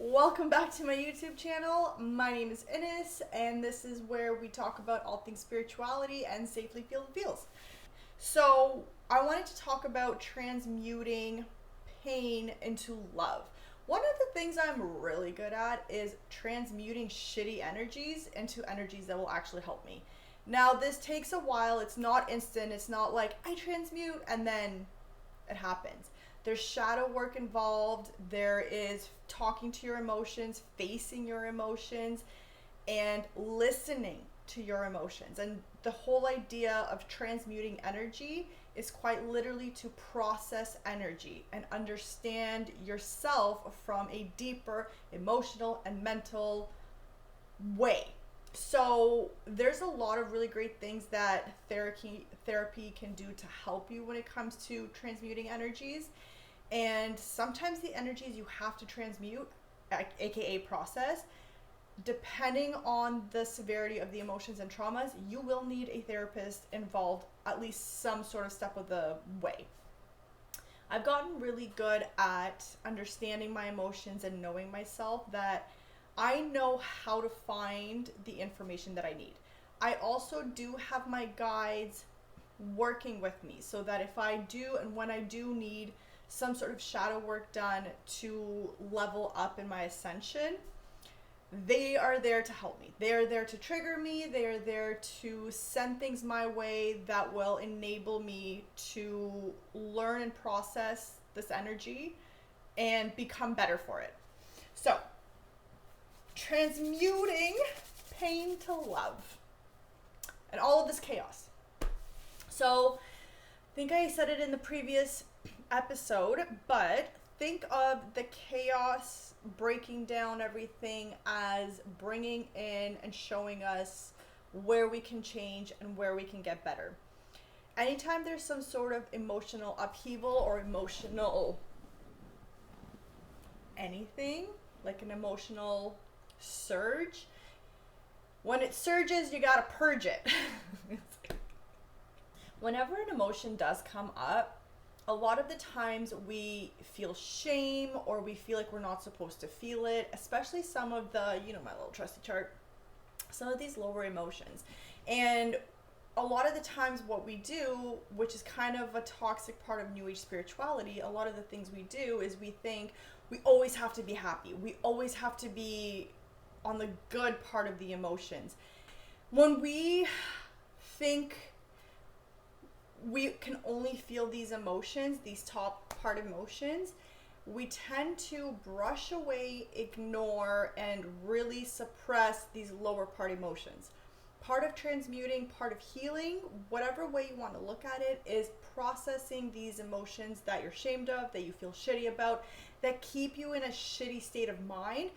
Welcome back to my YouTube channel. My name is Ines, and this is where we talk about all things spirituality and safely feel the feels. So I wanted to talk about transmuting pain into love. One of the things I'm really good at is transmuting shitty energies into energies that will actually help me. Now, this takes a while. It's not instant. It's not like I transmute and then it happens. There's shadow work involved. There is talking to your emotions, facing your emotions, and listening to your emotions. And the whole idea of transmuting energy is quite literally to process energy and understand yourself from a deeper emotional and mental way. So there's a lot of really great things that therapy can do to help you when it comes to transmuting energies. And sometimes the energies you have to transmute, aka process, depending on the severity of the emotions and traumas, you will need a therapist involved at least some sort of step of the way. I've gotten really good at understanding my emotions and knowing myself that I know how to find the information that I need. I also do have my guides working with me so that if I do and when I do need some sort of shadow work done to level up in my ascension, they are there to help me. They are there to trigger me. They are there to send things my way that will enable me to learn and process this energy and become better for it. So, transmuting pain to love and all of this chaos. So, I think I said it in the previous episode, but think of the chaos breaking down everything as bringing in and showing us where we can change and where we can get better. Anytime there's some sort of emotional upheaval or emotional anything, like an emotional surge, when it surges, you gotta purge it. Whenever an emotion does come up, a lot of the times we feel shame or we feel like we're not supposed to feel it, especially some of the, my little trusty chart, some of these lower emotions. And a lot of the times what we do, which is kind of a toxic part of New Age spirituality, a lot of the things we do is we think we always have to be happy. We always have to be on the good part of the emotions. When we think we can only feel these emotions, these top part emotions, we tend to brush away, ignore, and really suppress these lower part emotions. Part of transmuting, part of healing, whatever way you want to look at it, is processing these emotions that you're ashamed of, that you feel shitty about, that keep you in a shitty state of mind.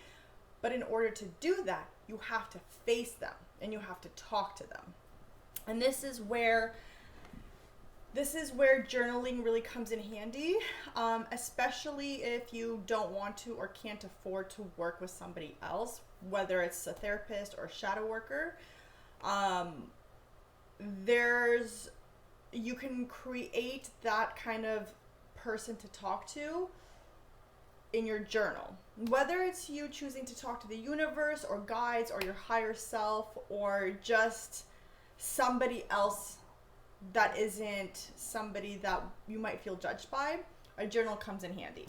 But in order to do that, you have to face them and you have to talk to them. And this is where journaling really comes in handy, especially if you don't want to or can't afford to work with somebody else, whether it's a therapist or a shadow worker. You can create that kind of person to talk to in your journal. Whether it's you choosing to talk to the universe or guides or your higher self or just somebody else that isn't somebody that you might feel judged by, a journal comes in handy.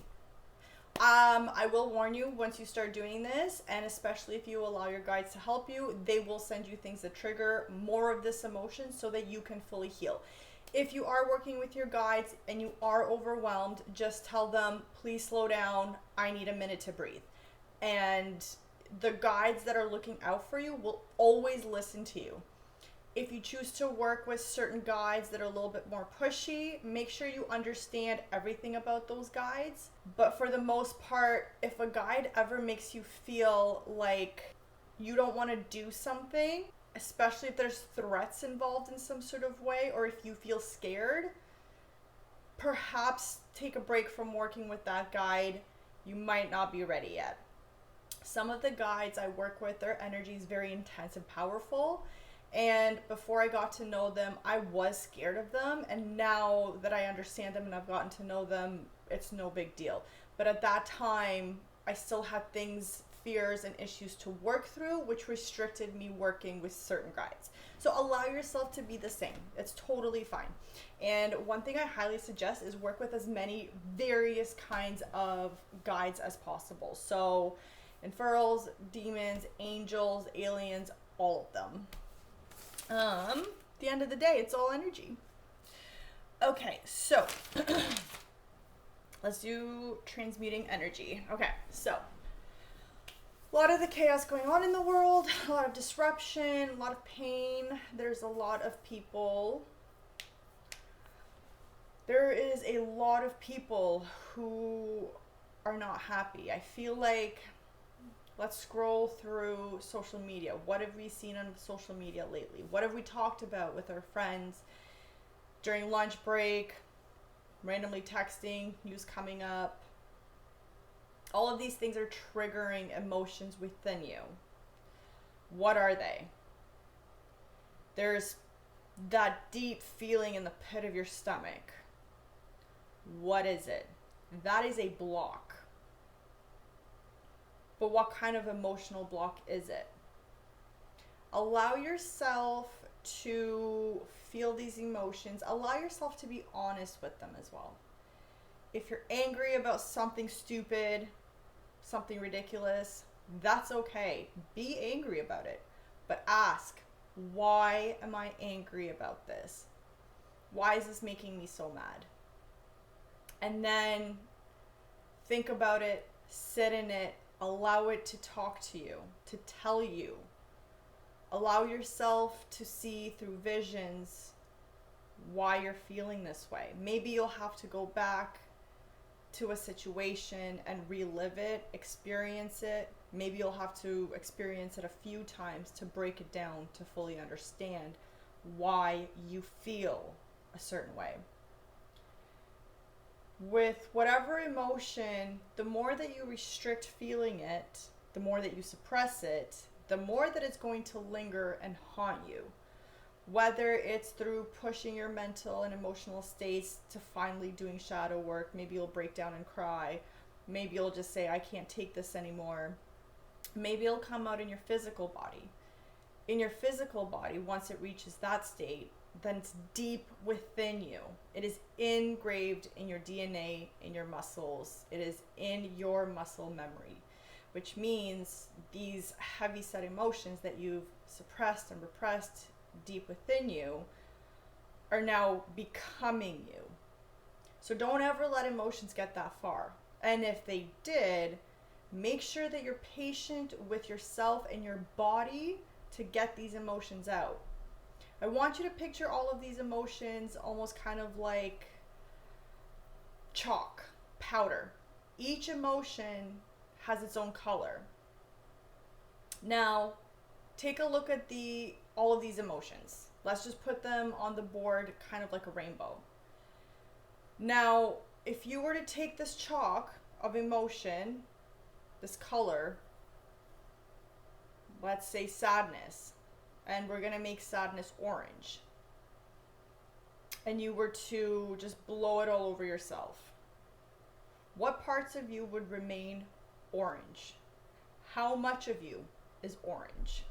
I will warn you, once you start doing this, and especially if you allow your guides to help you, they will send you things that trigger more of this emotion so that you can fully heal. If you are working with your guides and you are overwhelmed, just tell them, please slow down, I need a minute to breathe. And the guides that are looking out for you will always listen to you. If you choose to work with certain guides that are a little bit more pushy, make sure you understand everything about those guides. But for the most part, if a guide ever makes you feel like you don't want to do something, especially if there's threats involved in some sort of way, or if you feel scared, perhaps take a break from working with that guide. You might not be ready yet. Some of the guides I work with, their energy is very intense and powerful. And before I got to know them, I was scared of them. And now that I understand them and I've gotten to know them, it's no big deal. But at that time, I still had things, fears, and issues to work through, which restricted me working with certain guides. So allow yourself to be the same. It's totally fine. And one thing I highly suggest is work with as many various kinds of guides as possible. So infernals, demons, angels, aliens, all of them. At the end of the day, it's all energy. Okay, so let's do transmuting energy. Okay, so a lot of the chaos going on in the world, a lot of disruption, a lot of pain. There's a lot of people. There is a lot of people who are not happy. I feel like, let's scroll through social media. What have we seen on social media lately? What have we talked about with our friends during lunch break, randomly texting, news coming up? All of these things are triggering emotions within you. What are they? There's that deep feeling in the pit of your stomach. What is it? That is a block. But what kind of emotional block is it? Allow yourself to feel these emotions. Allow yourself to be honest with them as well. If you're angry about something stupid, something ridiculous, that's okay. Be angry about it. But ask, why am I angry about this? Why is this making me so mad? And then think about it, sit in it, allow it to talk to you, to tell you. Allow yourself to see through visions why you're feeling this way. Maybe you'll have to go back to a situation and relive it, experience it. Maybe you'll have to experience it a few times to break it down to fully understand why you feel a certain way. With whatever emotion, the more that you restrict feeling it, the more that you suppress it, the more that it's going to linger and haunt you. Whether it's through pushing your mental and emotional states to finally doing shadow work, maybe you'll break down and cry. Maybe you'll just say, I can't take this anymore. Maybe it'll come out in your physical body. In your physical body, once it reaches that state, then it's deep within you. It is engraved in your DNA, in your muscles. It is in your muscle memory, which means these heavy set emotions that you've suppressed and repressed deep within you are now becoming you. So don't ever let emotions get that far. And if they did, make sure that you're patient with yourself and your body to get these emotions out. I want you to picture all of these emotions almost kind of like chalk, powder. Each emotion has its own color. Now, take a look at all of these emotions. Let's just put them on the board kind of like a rainbow. Now, if you were to take this chalk of emotion, this color, let's say sadness, and we're going to make sadness orange, and you were to just blow it all over yourself, what parts of you would remain orange? How much of you is orange?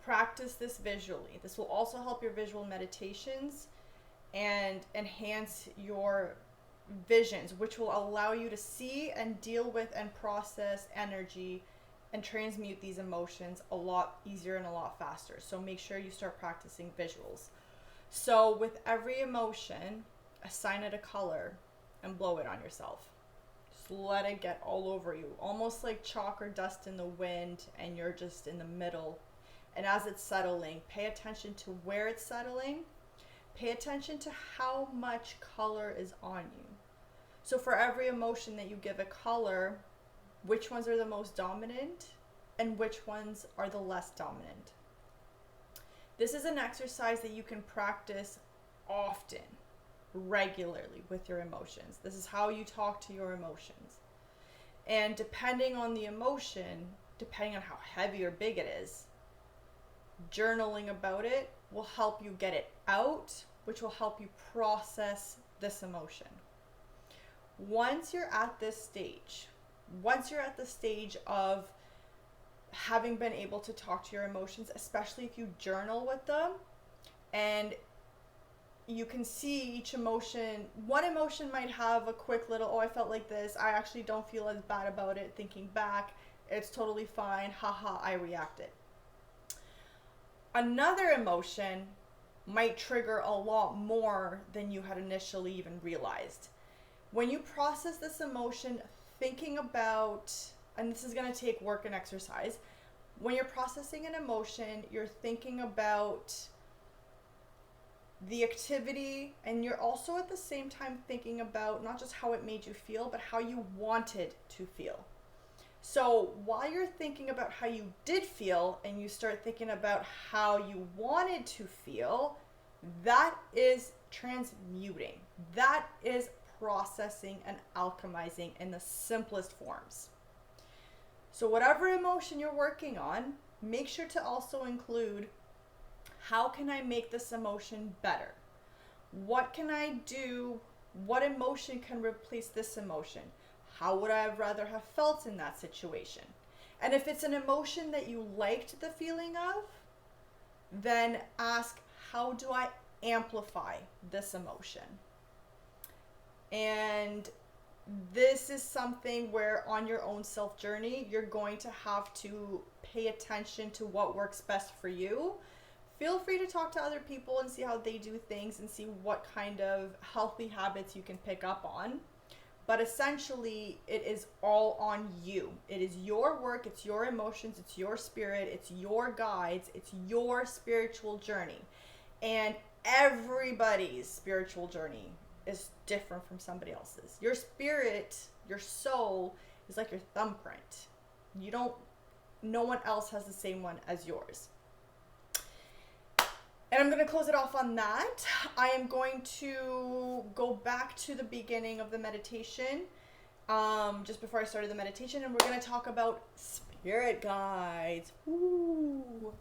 Practice this visually. This will also help your visual meditations and enhance your visions, which will allow you to see and deal with and process energy and transmute these emotions a lot easier and a lot faster. So make sure you start practicing visuals. So with every emotion, assign it a color and blow it on yourself. Just let it get all over you, almost like chalk or dust in the wind, and you're just in the middle. And as it's settling, pay attention to where it's settling. Pay attention to how much color is on you. So for every emotion that you give a color, which ones are the most dominant and which ones are the less dominant? This is an exercise that you can practice often, regularly with your emotions. This is how you talk to your emotions. And depending on the emotion, depending on how heavy or big it is, journaling about it will help you get it out, which will help you process this emotion. once you're at this stage, once you're at the stage of having been able to talk to your emotions, especially if you journal with them, and you can see each emotion, one emotion might have a quick little, oh, I felt like this, I actually don't feel as bad about it, thinking back, it's totally fine, haha, I reacted. Another emotion might trigger a lot more than you had initially even realized. When you process this emotion, thinking about, and this is going to take work and exercise, when you're processing an emotion, you're thinking about the activity, and you're also at the same time thinking about not just how it made you feel, but how you wanted to feel. So while you're thinking about how you did feel and you start thinking about how you wanted to feel, that is transmuting. That is processing and alchemizing in the simplest forms. So whatever emotion you're working on, make sure to also include, how can I make this emotion better? What can I do? What emotion can replace this emotion? How would I rather have felt in that situation? And if it's an emotion that you liked the feeling of, then ask, how do I amplify this emotion? And this is something where on your own self journey, you're going to have to pay attention to what works best for you. Feel free to talk to other people and see how they do things and see what kind of healthy habits you can pick up on. But essentially, it is all on you. It is your work, it's your emotions, it's your spirit, it's your guides, it's your spiritual journey. And everybody's spiritual journey is different from somebody else's. Your spirit, your soul, is like your thumbprint. No one else has the same one as yours. And I'm going to close it off on that. I am going to go back to the beginning of the meditation, just before I started the meditation, and we're going to talk about spirit guides. Ooh.